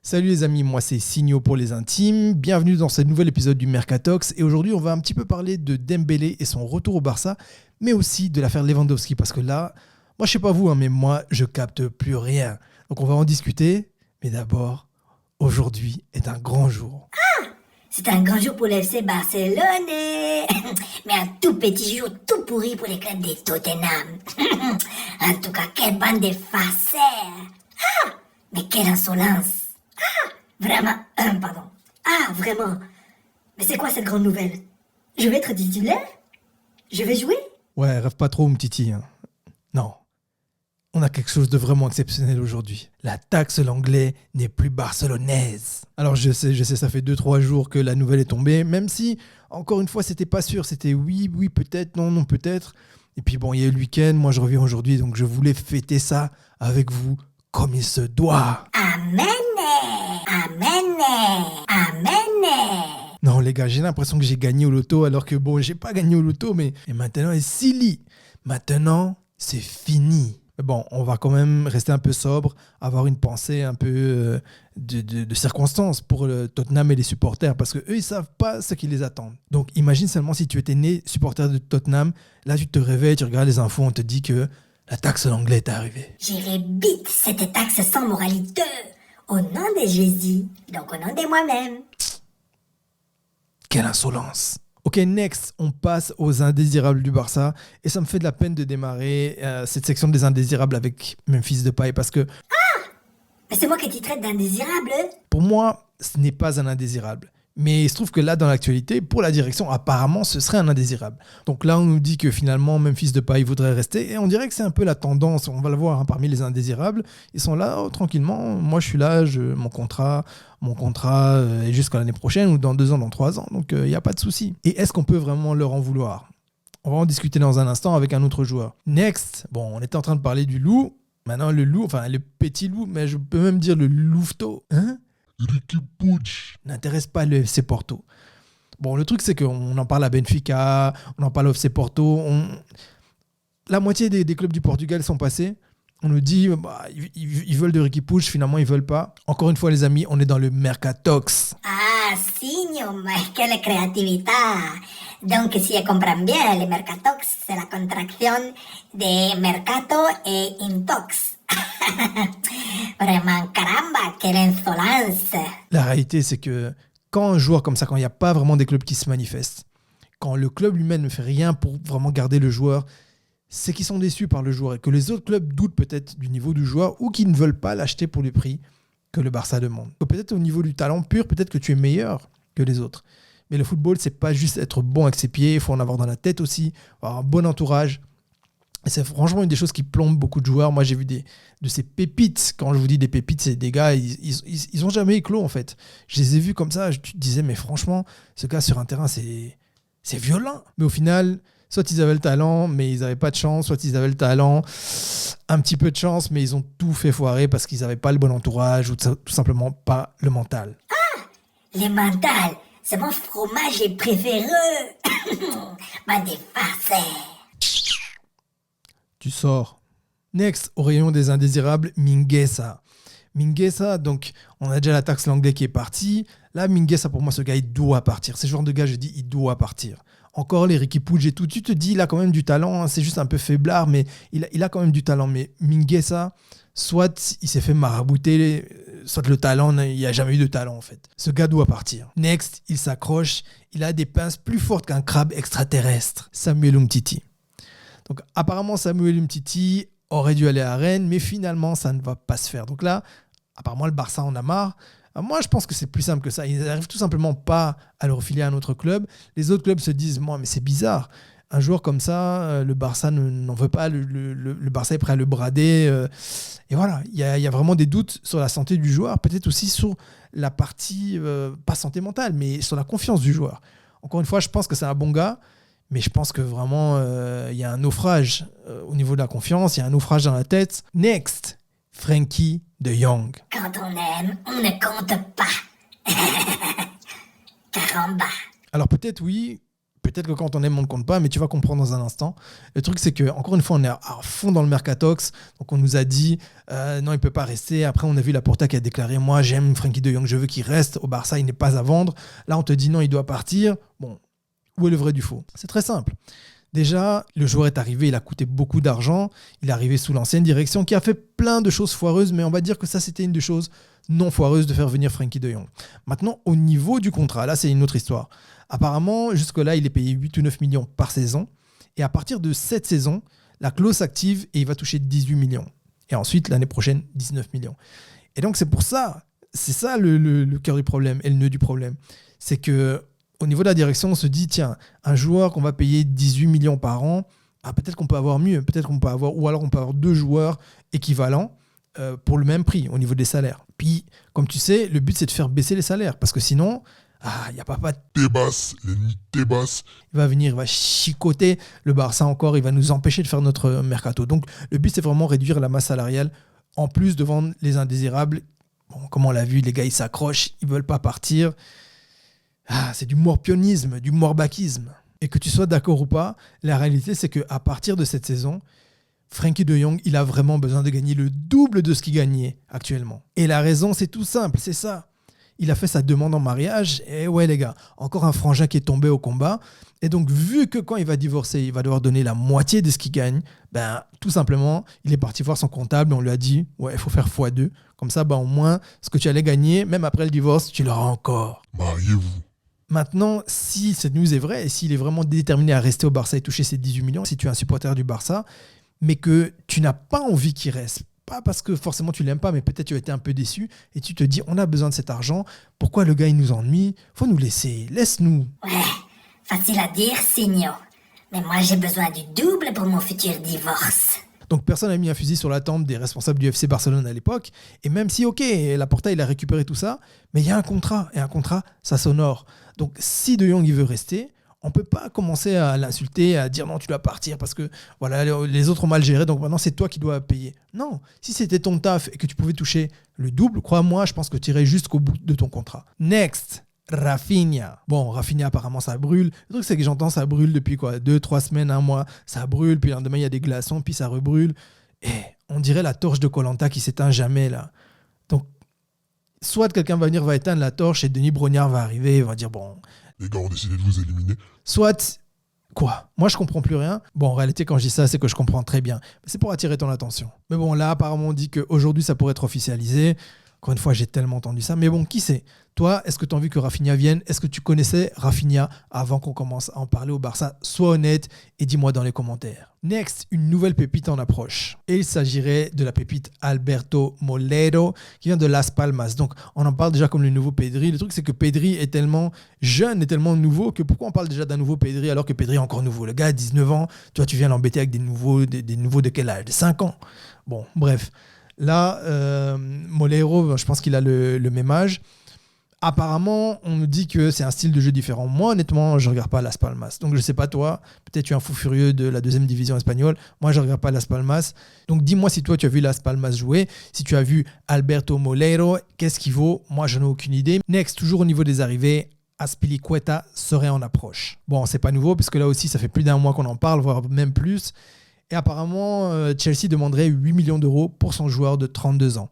Salut les amis, moi c'est Signo pour les intimes. Bienvenue dans ce nouvel épisode du Mercatox. Et aujourd'hui, on va un petit peu parler de Dembélé et son retour au Barça, mais aussi de l'affaire Lewandowski. Parce que là, moi je sais pas vous, mais moi je capte plus rien. Donc on va en discuter. Mais d'abord, aujourd'hui est un grand jour. C'est un grand jour pour le FC Barcelone, mais un tout petit jour tout pourri pour les clubs des Tottenham. En tout cas, quelle bande de farceurs. Mais quelle insolence. Vraiment, pardon. Vraiment. Mais c'est quoi cette grande nouvelle? Je vais être titulaire? Je vais jouer? Ouais, rêve pas trop, Mtiti. Hein. Non. On a quelque chose de vraiment exceptionnel aujourd'hui. La taxe l'anglais n'est plus barcelonaise. Alors je sais, ça fait 2-3 jours que la nouvelle est tombée, même si, encore une fois, c'était pas sûr. C'était oui, peut-être, non, peut-être. Et puis bon, il y a eu le week-end, moi je reviens aujourd'hui, donc je voulais fêter ça avec vous comme il se doit. Amen. Non les gars, j'ai l'impression que j'ai gagné au loto, alors que bon, j'ai pas gagné au loto, mais maintenant c'est silly. Maintenant, c'est fini. Mais bon, on va quand même rester un peu sobre, avoir une pensée un peu de circonstance pour le Tottenham et les supporters, parce qu'eux, ils savent pas ce qui les attend. Donc imagine seulement si tu étais né supporter de Tottenham, là tu te réveilles, tu regardes les infos, on te dit que la taxe l'anglais est arrivée. J'irai bite cette taxe sans moralité, au nom de Jésus, donc au nom de moi-même. Quelle insolence! Ok, next, on passe aux indésirables du Barça. Et ça me fait de la peine de démarrer cette section des indésirables avec Memphis Depay parce que Mais c'est moi qui t'y traite d'indésirable. pour moi, ce n'est pas un indésirable. Mais il se trouve que là, dans l'actualité, pour la direction, apparemment, ce serait un indésirable. Donc là, on nous dit que finalement, Memphis Depay voudrait rester. Et on dirait que c'est un peu la tendance. On va le voir parmi les indésirables. Ils sont là, tranquillement. Moi, je suis là. Mon contrat est jusqu'à l'année prochaine ou dans 2 ans, dans 3 ans. Donc, il n'y a pas de souci. Et est-ce qu'on peut vraiment leur en vouloir? On va en discuter dans un instant avec un autre joueur. Next, bon, on était en train de parler du loup. Maintenant, le loup, enfin, le petit loup, mais je peux même dire le louveteau. Hein? Riqui Puig n'intéresse pas le FC Porto. Bon, le truc, c'est qu'on en parle à Benfica, on en parle au FC Porto. La moitié des clubs du Portugal sont passés. On nous dit ils veulent de Riqui Puig, finalement, ils veulent pas. Encore une fois, les amis, on est dans le Mercatox. Signo, mais quelle créativité. Donc, si je comprends bien, le Mercatox, c'est la contraction de Mercato et Intox. Vraiment, caramba, quelle insolence. La réalité, c'est que quand un joueur comme ça, quand il n'y a pas vraiment des clubs qui se manifestent, quand le club lui-même ne fait rien pour vraiment garder le joueur, c'est qu'ils sont déçus par le joueur et que les autres clubs doutent peut-être du niveau du joueur ou qu'ils ne veulent pas l'acheter pour le prix que le Barça demande. Donc peut-être au niveau du talent pur, peut-être que tu es meilleur que les autres. Mais le football, c'est pas juste être bon avec ses pieds, il faut en avoir dans la tête aussi, avoir un bon entourage. Et c'est franchement une des choses qui plombe beaucoup de joueurs. Moi, j'ai vu de ces pépites. Quand je vous dis des pépites, c'est des gars, ils ont jamais éclos, en fait. Je les ai vus comme ça, je te disais, mais franchement, ce gars sur un terrain, c'est violent. Mais au final, soit ils avaient le talent, mais ils n'avaient pas de chance, soit ils avaient le talent, un petit peu de chance, mais ils ont tout fait foirer parce qu'ils n'avaient pas le bon entourage ou tout simplement pas le mental. Le mental, c'est mon fromage préféré. Ma défarcée. Tu sors. Next, au rayon des indésirables, Mingueza. Mingueza, donc, on a déjà la taxe l'anglais qui est partie. Là, Mingueza, pour moi, ce gars, il doit partir. C'est ce genre de gars, je dis, il doit partir. Encore les Riqui Puig et tout. Tu te dis, il a quand même du talent. Hein, c'est juste un peu faiblard, mais il a quand même du talent. Mais Mingueza, soit il s'est fait marabouter, soit le talent, il n'y a jamais eu de talent, en fait. Ce gars doit partir. Next, il s'accroche. Il a des pinces plus fortes qu'un crabe extraterrestre. Samuel Umtiti. Donc apparemment Samuel Umtiti aurait dû aller à Rennes, mais finalement ça ne va pas se faire. Donc là, apparemment le Barça en a marre. Moi je pense que c'est plus simple que ça. Ils n'arrivent tout simplement pas à le refiler à un autre club. Les autres clubs se disent, moi mais c'est bizarre. Un joueur comme ça, le Barça n'en veut pas. Le Barça est prêt à le brader. Et voilà, il y a vraiment des doutes sur la santé du joueur, peut-être aussi sur la partie, pas santé mentale, mais sur la confiance du joueur. Encore une fois, je pense que c'est un bon gars. Mais je pense que vraiment, il y a un naufrage au niveau de la confiance, il y a un naufrage dans la tête. Next, Frenkie de Jong. Quand on aime, on ne compte pas. Caramba. Alors peut-être oui, Peut-être que quand on aime, on ne compte pas, mais tu vas comprendre dans un instant. Le truc, c'est que encore une fois, on est à fond dans le Mercatox. Donc, on nous a dit non, il ne peut pas rester. Après, on a vu Laporta qui a déclaré moi, j'aime Frenkie de Jong, je veux qu'il reste. Au Barça, il n'est pas à vendre. Là, on te dit non, il doit partir. Bon, où est le vrai du faux? C'est très simple. Déjà, le joueur est arrivé, il a coûté beaucoup d'argent. Il est arrivé sous l'ancienne direction qui a fait plein de choses foireuses, mais on va dire que ça, c'était une des choses non foireuses de faire venir Frenkie de Jong. Maintenant, au niveau du contrat, là, c'est une autre histoire. Apparemment, jusque-là, il est payé 8 ou 9 millions par saison. Et à partir de cette saison, la clause s'active et il va toucher 18 millions. Et ensuite, l'année prochaine, 19 millions. Et donc, c'est pour ça, c'est ça le cœur du problème et le nœud du problème. C'est que au niveau de la direction, on se dit, tiens, un joueur qu'on va payer 18 millions par an, peut-être qu'on peut avoir mieux, peut-être qu'on peut avoir, ou alors on peut avoir 2 joueurs équivalents pour le même prix au niveau des salaires. Puis, comme tu sais, le but, c'est de faire baisser les salaires, parce que sinon, il n'y a pas Tebas, l'ennemi Tebas. Il va venir, il va chicoter le Barça encore, il va nous empêcher de faire notre mercato. Donc, le but, c'est vraiment réduire la masse salariale, en plus de vendre les indésirables. Bon, comme on l'a vu, les gars, ils s'accrochent, ils ne veulent pas partir. C'est du morpionisme, du morbaquisme. Et que tu sois d'accord ou pas, la réalité, c'est qu'à partir de cette saison, Frenkie de Jong, il a vraiment besoin de gagner le double de ce qu'il gagnait actuellement. Et la raison, c'est tout simple, c'est ça. Il a fait sa demande en mariage, et ouais les gars, encore un frangin qui est tombé au combat. Et donc, vu que quand il va divorcer, il va devoir donner la moitié de ce qu'il gagne, tout simplement, il est parti voir son comptable et on lui a dit, ouais, il faut faire x2. Comme ça, au moins, ce que tu allais gagner, même après le divorce, tu l'auras encore. Mariez-vous. Maintenant, si cette news est vraie et s'il est vraiment déterminé à rester au Barça et toucher ses 18 millions, si tu es un supporter du Barça, mais que tu n'as pas envie qu'il reste, pas parce que forcément tu l'aimes pas, mais peut-être tu as été un peu déçu et tu te dis on a besoin de cet argent, pourquoi le gars il nous ennuie, faut nous laisser, laisse-nous. Ouais, facile à dire, signor. Mais moi j'ai besoin du double pour mon futur divorce. Donc personne n'a mis un fusil sur la tempe des responsables du FC Barcelone à l'époque, et même si ok, Laporta il a récupéré tout ça, mais il y a un contrat, et un contrat ça s'honore. Donc si De Jong il veut rester, on ne peut pas commencer à l'insulter, à dire non, tu dois partir parce que voilà, les autres ont mal géré, donc maintenant c'est toi qui dois payer. Non, si c'était ton taf et que tu pouvais toucher le double, crois-moi, je pense que tu irais jusqu'au bout de ton contrat. Next, Rafinha. Bon, Rafinha apparemment ça brûle. Le truc c'est que j'entends ça brûle depuis 2-3 semaines, un mois. Ça brûle, puis le lendemain il y a des glaçons, puis ça rebrûle. Et on dirait la torche de Koh-Lanta qui s'éteint jamais là. Donc, soit quelqu'un va venir, va éteindre la torche et Denis Brognard va arriver et va dire bon... Les gars ont décidé de vous éliminer. Soit, quoi? Moi, je comprends plus rien. Bon, en réalité, quand je dis ça, c'est que je comprends très bien. C'est pour attirer ton attention. Mais bon, là, apparemment, on dit qu'aujourd'hui, ça pourrait être officialisé. Encore une fois, j'ai tellement entendu ça. Mais bon, qui sait? Toi, est-ce que tu as envie que Rafinha vienne? Est-ce que tu connaissais Rafinha avant qu'on commence à en parler au Barça? Sois honnête et dis-moi dans les commentaires. Next, une nouvelle pépite en approche. Et il s'agirait de la pépite Alberto Molero qui vient de Las Palmas. Donc, on en parle déjà comme le nouveau Pedri. Le truc, c'est que Pedri est tellement jeune et tellement nouveau que pourquoi on parle déjà d'un nouveau Pedri alors que Pedri est encore nouveau? Le gars a 19 ans. Toi, tu viens l'embêter avec des nouveaux de quel âge? De 5 ans. Bon, bref. Là, Molero, je pense qu'il a le même âge. Apparemment, on nous dit que c'est un style de jeu différent. Moi, honnêtement, je ne regarde pas Las Palmas. Donc, je ne sais pas toi. Peut-être tu es un fou furieux de la deuxième division espagnole. Moi, je ne regarde pas Las Palmas. Donc, dis-moi si toi, tu as vu Las Palmas jouer. Si tu as vu Alberto Molero, qu'est-ce qu'il vaut? Moi, je n'ai aucune idée. Next, toujours au niveau des arrivées, Azpilicueta serait en approche. Bon, c'est pas nouveau, parce que là aussi, ça fait plus d'un mois qu'on en parle, voire même plus. Et apparemment, Chelsea demanderait 8 millions d'euros pour son joueur de 32 ans.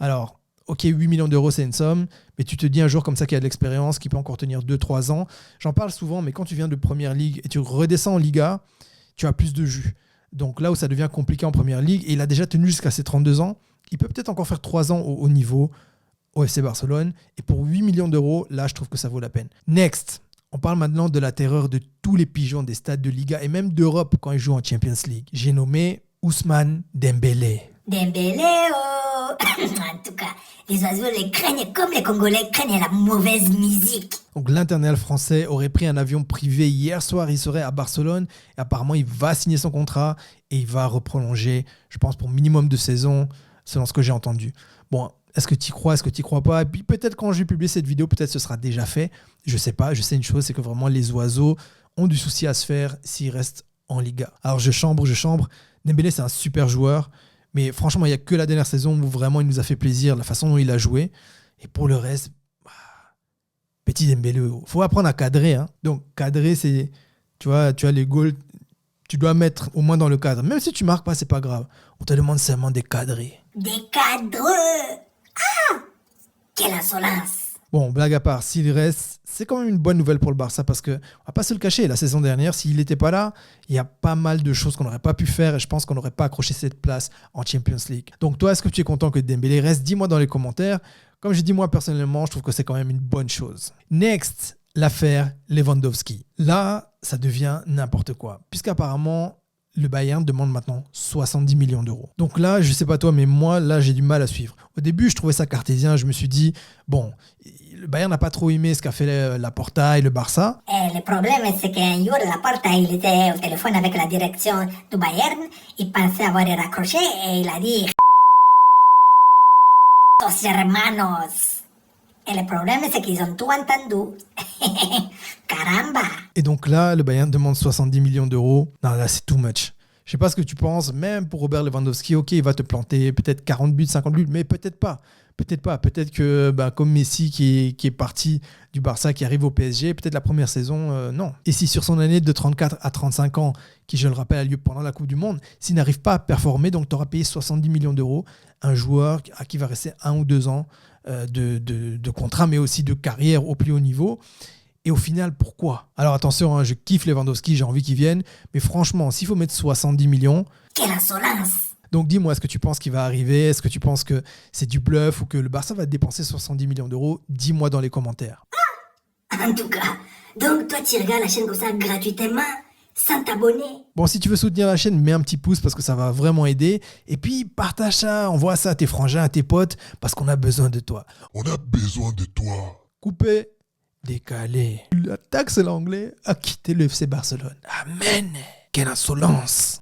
Alors, ok, 8 millions d'euros, c'est une somme, mais tu te dis un joueur comme ça qui a de l'expérience, qui peut encore tenir 2-3 ans. J'en parle souvent, mais quand tu viens de Première Ligue et tu redescends en Liga, tu as plus de jus. Donc là où ça devient compliqué en Première Ligue, et il a déjà tenu jusqu'à ses 32 ans, il peut peut-être encore faire 3 ans au haut niveau au FC Barcelone. Et pour 8 millions d'euros, là, je trouve que ça vaut la peine. Next, on parle maintenant de la terreur de tous les pigeons des stades de Liga et même d'Europe quand ils jouent en Champions League. J'ai nommé Ousmane Dembélé. Dembélé, oh. En tout cas, les oiseaux les craignent comme les Congolais craignent la mauvaise musique. Donc l'international français aurait pris un avion privé hier soir, il serait à Barcelone et apparemment il va signer son contrat et il va reprolonger, je pense pour minimum de saisons, selon ce que j'ai entendu. Bon, est-ce que tu y crois, est-ce que tu y crois pas? Et puis peut-être quand je vais publier cette vidéo, peut-être ce sera déjà fait. Je sais pas, je sais une chose, c'est que vraiment les oiseaux ont du souci à se faire s'ils restent en Liga. Alors je chambre. Dembélé c'est un super joueur. Mais franchement, il n'y a que la dernière saison où vraiment il nous a fait plaisir, la façon dont il a joué. Et pour le reste, petit Dembélé, il faut apprendre à cadrer. Hein. Donc, cadrer, c'est Tu vois, tu as les goals, tu dois mettre au moins dans le cadre. Même si tu marques pas, c'est pas grave. On te demande seulement des cadrés. Des cadreux. Ah, quelle insolence. Bon, blague à part, s'il reste, c'est quand même une bonne nouvelle pour le Barça parce que, on va pas se le cacher, la saison dernière, s'il n'était pas là, il y a pas mal de choses qu'on n'aurait pas pu faire et je pense qu'on n'aurait pas accroché cette place en Champions League. Donc toi, est-ce que tu es content que Dembélé reste? Dis-moi dans les commentaires. Comme j'ai dit moi personnellement, je trouve que c'est quand même une bonne chose. Next, l'affaire Lewandowski. Là, ça devient n'importe quoi, puisqu'apparemment, le Bayern demande maintenant 70 millions d'euros. Donc là, je sais pas toi, mais moi, là, j'ai du mal à suivre. Au début, je trouvais ça cartésien. Je me suis dit, bon, le Bayern n'a pas trop aimé ce qu'a fait la Porta et le Barça. Le problème, c'est qu'un jour, Laporta, il était au téléphone avec la direction du Bayern. Il pensait avoir raccroché et il a dit Los hermanos. Et le problème, c'est qu'ils ont tout entendu. Caramba. Et donc là, le Bayern demande 70 millions d'euros. Non, là, c'est too much. Je sais pas ce que tu penses, même pour Robert Lewandowski, ok, il va te planter peut-être 40 buts, 50 buts, mais peut-être pas. Peut-être pas. Peut-être que, comme Messi qui est parti du Barça, qui arrive au PSG, peut-être la première saison, non. Et si sur son année de 34 à 35 ans, qui je le rappelle a lieu pendant la Coupe du Monde, s'il n'arrive pas à performer, donc tu auras payé 70 millions d'euros, un joueur à qui va rester 1 ou 2 ans de contrat, mais aussi de carrière au plus haut niveau. Et au final, pourquoi? Alors attention, hein, je kiffe Lewandowski, j'ai envie qu'il vienne, mais franchement, s'il faut mettre 70 millions... Quelle insolence. Donc dis-moi, est-ce que tu penses qu'il va arriver? Est-ce que tu penses que c'est du bluff ou que le Barça va dépenser 70 millions d'euros? Dis-moi dans les commentaires. En tout cas, donc toi tu regardes la chaîne comme ça gratuitement, sans t'abonner. Bon, si tu veux soutenir la chaîne, mets un petit pouce parce que ça va vraiment aider. Et puis partage ça, envoie ça à tes frangins, à tes potes, parce qu'on a besoin de toi. On a besoin de toi. Coupé, décalé. La taxe l'anglais a quitté le FC Barcelone. Amen. Quelle insolence.